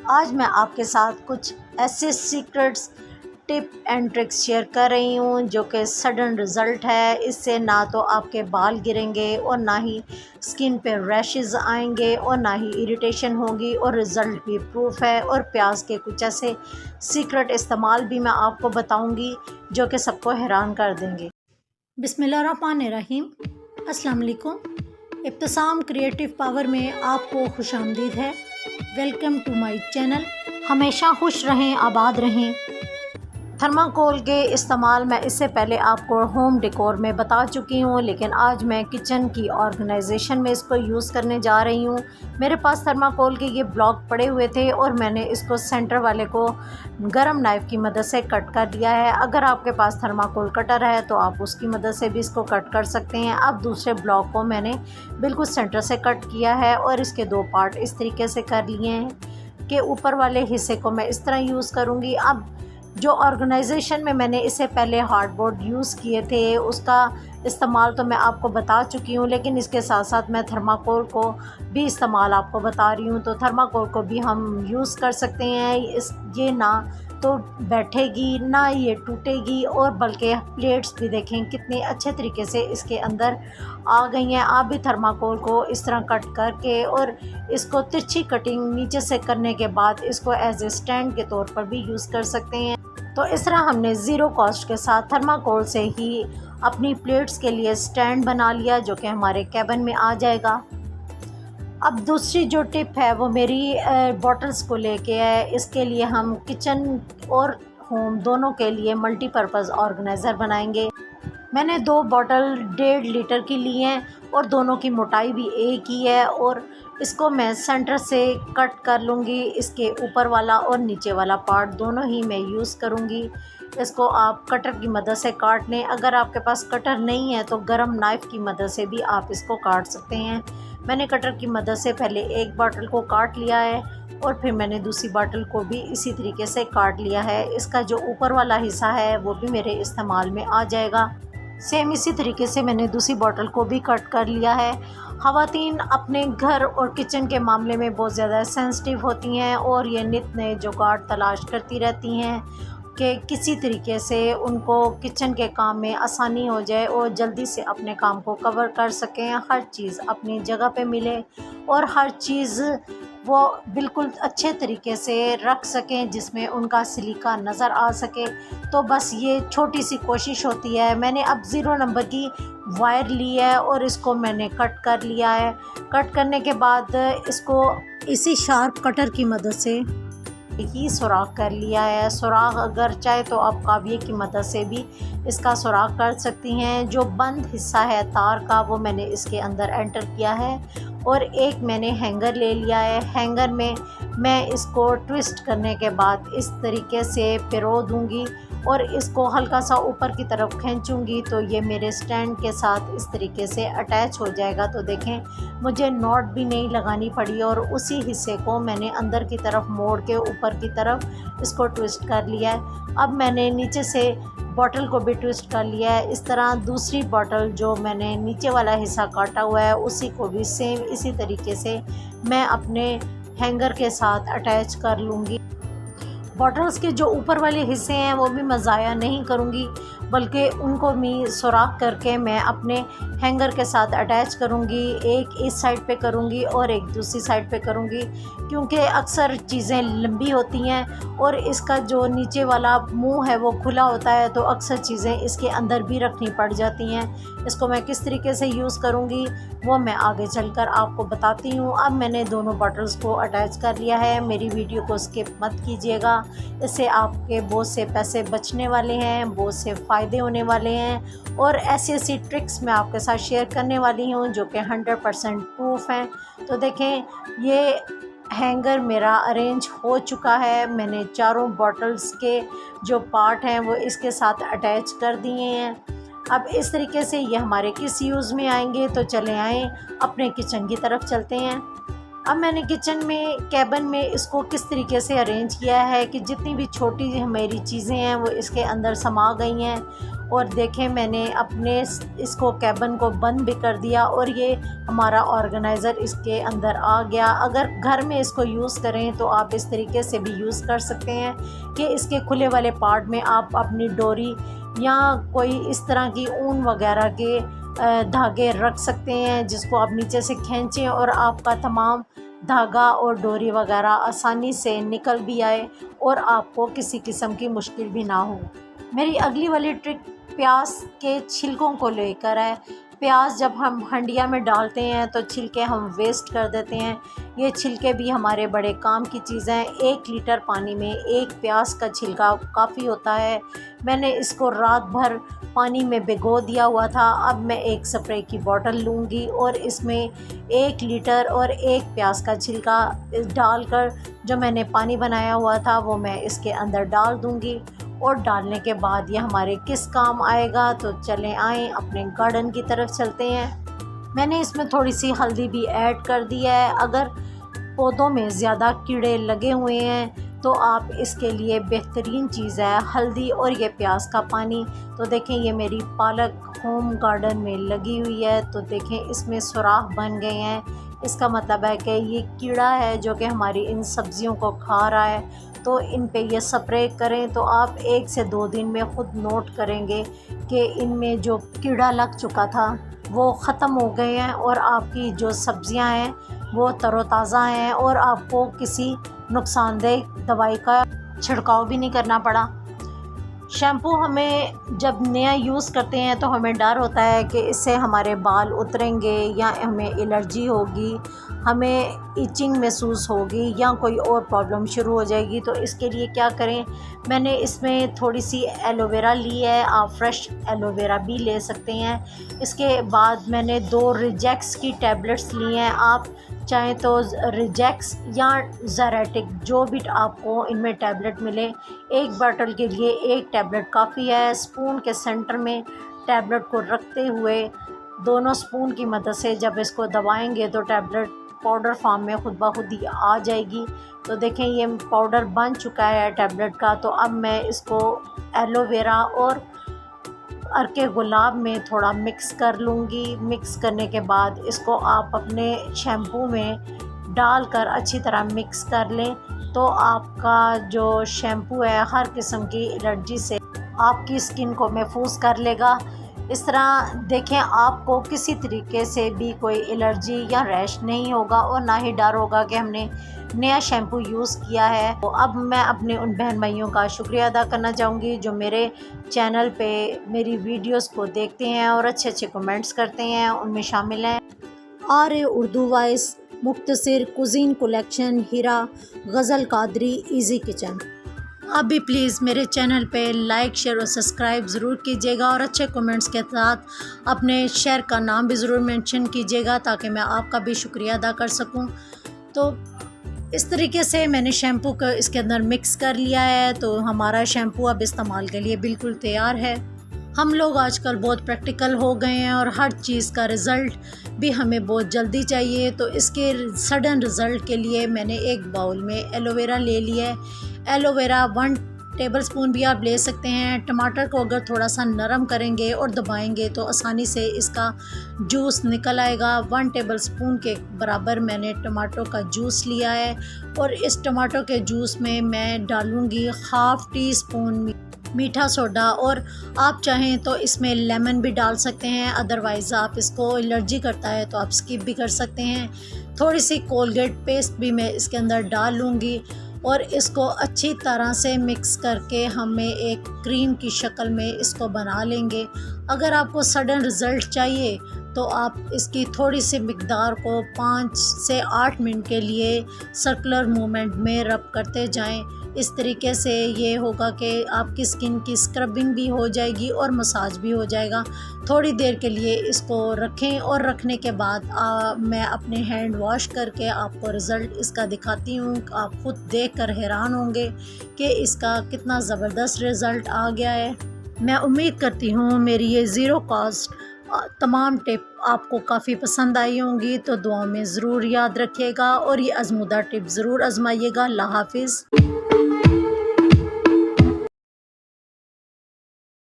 आज मैं आपके साथ कुछ ऐसे secrets tip and tricks share कर रही हूँ जो कि सडन रिज़ल्ट है। इससे ना तो आपके बाल गिरेंगे और ना ही स्किन पे रैशेस आएंगे और ना ही इरिटेशन होगी, और रिज़ल्ट भी प्रूफ है। और प्याज के कुछ ऐसे सीक्रेट इस्तेमाल भी मैं आपको बताऊँगी जो कि सबको हैरान कर देंगे। बिस्मिल्लाहिर्रहमानिर्रहीम। अस्सलाम वालेकुम। इब्तिसाम क्रिएटिव पावर में आपको खुशामदीद है। Welcome to my channel. हमेशा खुश रहें, आबाद रहें। थर्माकोल के इस्तेमाल मैं इससे पहले आपको होम डेकोर में बता चुकी हूँ, लेकिन आज मैं किचन की ऑर्गेनाइजेशन में इसको यूज़ करने जा रही हूँ। मेरे पास थर्माकोल के ये ब्लॉक पड़े हुए थे और मैंने इसको सेंटर वाले को गरम नाइफ़ की मदद से कट कर दिया है। अगर आपके पास थर्माकोल कटर है तो आप उसकी मदद से भी इसको कट कर सकते हैं। अब दूसरे ब्लॉक को मैंने बिल्कुल सेंटर से कट किया है और इसके दो पार्ट इस तरीके से कर लिए हैं कि ऊपर वाले हिस्से को मैं इस तरह यूज़ करूँगी। अब जो ऑर्गेनाइजेशन में मैंने इससे पहले हार्डबोर्ड यूज़ किए थे उसका इस्तेमाल तो मैं आपको बता चुकी हूँ, लेकिन इसके साथ साथ मैं थर्माकोल को भी इस्तेमाल आपको बता रही हूँ। तो थर्माकोल को भी हम यूज़ कर सकते हैं। ये ना तो बैठेगी ना ये टूटेगी, और बल्कि प्लेट्स भी देखें कितने अच्छे तरीके से इसके अंदर आ गई हैं। आप भी थर्माकोल को इस तरह कट करके और इसको तिरछी कटिंग नीचे से करने के बाद इसको एज ए स्टैंड के तौर पर भी यूज़ कर सकते हैं। तो इस तरह हमने ज़ीरो कॉस्ट के साथ थर्माकोल से ही अपनी प्लेट्स के लिए स्टैंड बना लिया जो कि हमारे कैबिन में आ जाएगा। अब दूसरी जो टिप है वो मेरी बॉटल्स को लेके है। इसके लिए हम किचन और होम दोनों के लिए मल्टीपर्पज़ ऑर्गेनाइज़र बनाएंगे। मैंने 2 बॉटल 1.5 लीटर की ली हैं और दोनों की मोटाई भी एक ही है, और इसको मैं सेंटर से कट कर लूँगी। इसके ऊपर वाला और नीचे वाला पार्ट दोनों ही मैं यूज़ करूँगी। इसको आप कटर की मदद से काट लें। अगर आपके पास कटर नहीं है तो गरम नाइफ़ की मदद से भी आप इसको काट सकते हैं। मैंने कटर की मदद से पहले एक बॉटल को काट लिया है और फिर मैंने दूसरी बॉटल को भी इसी तरीके से काट लिया है। इसका जो ऊपर वाला हिस्सा है वो भी मेरे इस्तेमाल में आ जाएगा। सेम इसी तरीके से मैंने दूसरी बॉटल को भी कट कर लिया है। ख़वातीन अपने घर और किचन के मामले में बहुत ज़्यादा सेंसिटिव होती हैं और ये नित नए जुगाड़ तलाश करती रहती हैं कि किसी तरीके से उनको किचन के काम में आसानी हो जाए और जल्दी से अपने काम को कवर कर सकें, हर चीज़ अपनी जगह पे मिले और हर चीज़ वो बिल्कुल अच्छे तरीके से रख सकें जिसमें उनका सलीका नज़र आ सके। तो बस ये छोटी सी कोशिश होती है। मैंने अब 0 नंबर की वायर ली है और इसको मैंने कट कर लिया है। कट करने के बाद इसको इसी शार्प कटर की मदद से ही सुराख कर लिया है। सुराख अगर चाहे तो आप काविये की मदद से भी इसका सुराख कर सकती हैं। जो बंद हिस्सा है तार का वो मैंने इसके अंदर एंटर किया है, और एक मैंने हैंगर ले लिया है। हैंगर में मैं इसको ट्विस्ट करने के बाद इस तरीके से पिरो दूंगी और इसको हल्का सा ऊपर की तरफ खींचूंगी तो ये मेरे स्टैंड के साथ इस तरीके से अटैच हो जाएगा। तो देखें मुझे नॉट भी नहीं लगानी पड़ी और उसी हिस्से को मैंने अंदर की तरफ मोड़ के ऊपर की तरफ इसको ट्विस्ट कर लिया है। अब मैंने नीचे से बॉटल को भी ट्विस्ट कर लिया है। इस तरह दूसरी बॉटल जो मैंने नीचे वाला हिस्सा काटा हुआ है उसी को भी सेम इसी तरीके से मैं अपने हैंगर के साथ अटैच कर लूँगी। बॉटल्स के जो ऊपर वाले हिस्से हैं वो भी मैं ज़ाया नहीं करूँगी, बल्कि उनको भी सुराख करके मैं अपने हैंगर के साथ अटैच करूँगी। एक इस साइड पे करूँगी और एक दूसरी साइड पे करूँगी, क्योंकि अक्सर चीज़ें लंबी होती हैं और इसका जो नीचे वाला मुंह है वो खुला होता है, तो अक्सर चीज़ें इसके अंदर भी रखनी पड़ जाती हैं। इसको मैं किस तरीके से यूज़ करूँगी वो मैं आगे चलकर आपको बताती हूँ। अब मैंने दोनों बॉटल्स को अटैच कर लिया है। मेरी वीडियो को स्किप मत कीजिएगा, इससे आपके बहुत से पैसे बचने वाले हैं, बहुत से फ़ायदे होने वाले हैं, और ऐसी ऐसी ट्रिक्स मैं आपके साथ शेयर करने वाली हूँ जो कि 100% प्रूफ हैं। तो देखें ये हैंगर मेरा अरेंज हो चुका है। मैंने चारों बॉटल्स के जो पार्ट हैं वो इसके साथ अटैच कर दिए हैं। अब इस तरीके से ये हमारे किस यूज़ में आएंगे, तो चले आएँ अपने किचन की तरफ चलते हैं। अब मैंने किचन में कैबिन में इसको किस तरीके से अरेंज किया है कि जितनी भी छोटी मेरी चीज़ें हैं वो इसके अंदर समा गई हैं, और देखें मैंने अपने इसको कैबिन को बंद भी कर दिया और ये हमारा ऑर्गेनाइज़र इसके अंदर आ गया। अगर घर में इसको यूज़ करें तो आप इस तरीके से भी यूज़ कर सकते हैं कि इसके खुले वाले पार्ट में आप अपनी डोरी या कोई इस तरह की ऊन वगैरह के धागे रख सकते हैं, जिसको आप नीचे से खींचें और आपका तमाम धागा और डोरी वगैरह आसानी से निकल भी आए और आपको किसी किस्म की मुश्किल भी ना हो। मेरी अगली वाली ट्रिक प्याज के छिलकों को लेकर है। प्याज जब हम हंडिया में डालते हैं तो छिलके हम वेस्ट कर देते हैं। ये छिलके भी हमारे बड़े काम की चीज़ हैं। 1 लीटर पानी में 1 प्याज का छिलका काफ़ी होता है। मैंने इसको रात भर पानी में भिगो दिया हुआ था। अब मैं एक स्प्रे की बोतल लूँगी और इसमें 1 लीटर और 1 प्याज का छिलका डालकर जो मैंने पानी बनाया हुआ था वो मैं इसके अंदर डाल दूँगी। और डालने के बाद ये हमारे किस काम आएगा, तो चलें आएँ अपने गार्डन की तरफ चलते हैं। मैंने इसमें थोड़ी सी हल्दी भी ऐड कर दी है। अगर पौधों में ज़्यादा कीड़े लगे हुए हैं तो आप इसके लिए बेहतरीन चीज़ है हल्दी और ये प्याज का पानी। तो देखें ये मेरी पालक होम गार्डन में लगी हुई है, तो देखें इसमें सुराख बन गए हैं। इसका मतलब है कि ये कीड़ा है जो कि हमारी इन सब्ज़ियों को खा रहा है। तो इन पे ये स्प्रे करें तो आप 1 से 2 दिन में ख़ुद नोट करेंगे कि इनमें जो कीड़ा लग चुका था वो ख़त्म हो गए हैं और आपकी जो सब्ज़ियां हैं वो तरोताज़ा हैं और आपको किसी नुकसानदेह दवाई का छिड़काव भी नहीं करना पड़ा। शैम्पू हमें जब नया यूज़ करते हैं तो हमें डर होता है कि इससे हमारे बाल उतरेंगे या हमें एलर्जी होगी, हमें इचिंग महसूस होगी या कोई और प्रॉब्लम शुरू हो जाएगी। तो इसके लिए क्या करें, मैंने इसमें थोड़ी सी एलोवेरा ली है, आप फ्रेश एलोवेरा भी ले सकते हैं। इसके बाद मैंने 2 रिजेक्स की टैबलेट्स ली हैं। आप चाहें तो रिजेक्स या ज़ारेटिक जो भी आपको इनमें टैबलेट मिले, 1 बोतल के लिए 1 टैबलेट काफ़ी है। स्पून के सेंटर में टैबलेट को रखते हुए दोनों स्पून की मदद से जब इसको दबाएंगे तो टैबलेट पाउडर फॉर्म में खुद ब खुद ही आ जाएगी। तो देखें ये पाउडर बन चुका है टैबलेट का। तो अब मैं इसको एलोवेरा और अर्के गुलाब में थोड़ा मिक्स कर लूँगी। मिक्स करने के बाद इसको आप अपने शैम्पू में डालकर अच्छी तरह मिक्स कर लें तो आपका जो शैम्पू है हर किस्म की एलर्जी से आपकी स्किन को महफूज कर लेगा। इस तरह देखें आपको किसी तरीके से भी कोई एलर्जी या रैश नहीं होगा और ना ही डर होगा कि हमने नया शैम्पू यूज़ किया है। तो अब मैं अपने उन बहन भाइयों का शुक्रिया अदा करना चाहूँगी जो मेरे चैनल पे मेरी वीडियोस को देखते हैं और अच्छे अच्छे कमेंट्स करते हैं, उनमें शामिल हैं आर्य उर्दू वॉइस, मुख्तसर कुज़ीन कलेक्शन, हीरा, गज़ल कादरी, इजी किचन। आप भी प्लीज़ मेरे चैनल पे लाइक शेयर और सब्सक्राइब ज़रूर कीजिएगा और अच्छे कमेंट्स के साथ अपने शहर का नाम भी ज़रूर मेंशन कीजिएगा ताकि मैं आपका भी शुक्रिया अदा कर सकूं। तो इस तरीके से मैंने शैम्पू को इसके अंदर मिक्स कर लिया है। तो हमारा शैम्पू अब इस्तेमाल के लिए बिल्कुल तैयार है। हम लोग आजकल बहुत प्रैक्टिकल हो गए हैं और हर चीज़ का रिज़ल्ट भी हमें बहुत जल्दी चाहिए। तो इसके सडन रिज़ल्ट के लिए मैंने एक बाउल में एलोवेरा ले लिया है। एलोवेरा 1 टेबलस्पून भी आप ले सकते हैं। टमाटर को अगर थोड़ा सा नरम करेंगे और दबाएंगे तो आसानी से इसका जूस निकल आएगा। 1 टेबलस्पून के बराबर मैंने टमाटो का जूस लिया है और इस टमाटो के जूस में मैं डालूँगी 1/2 टीस्पून मीठा सोडा और आप चाहें तो इसमें लेमन भी डाल सकते हैं, अदरवाइज़ आप इसको एलर्जी करता है तो आप स्किप भी कर सकते हैं। थोड़ी सी कोलगेट पेस्ट भी मैं इसके अंदर डाल लूँगी और इसको अच्छी तरह से मिक्स करके हमें एक क्रीम की शक्ल में इसको बना लेंगे। अगर आपको सडन रिज़ल्ट चाहिए तो आप इसकी थोड़ी सी मिकदार को 5 से 8 मिनट के लिए सर्कुलर मूवमेंट में रब करते जाएं। इस तरीके से ये होगा कि आपकी स्किन की स्क्रबिंग भी हो जाएगी और मसाज भी हो जाएगा। थोड़ी देर के लिए इसको रखें और रखने के बाद मैं अपने हैंड वॉश करके आपको रिज़ल्ट इसका दिखाती हूँ। आप ख़ुद देखकर हैरान होंगे कि इसका कितना ज़बरदस्त रिज़ल्ट आ गया है। मैं उम्मीद करती हूँ मेरी ये ज़ीरो कॉस्ट तमाम टिप आपको काफ़ी पसंद आई होंगी। तो दुआ में ज़रूर याद रखिएगा और ये आज़मूदा टिप ज़रूर आजमाइएगा। अल्लाह हाफ़िज़।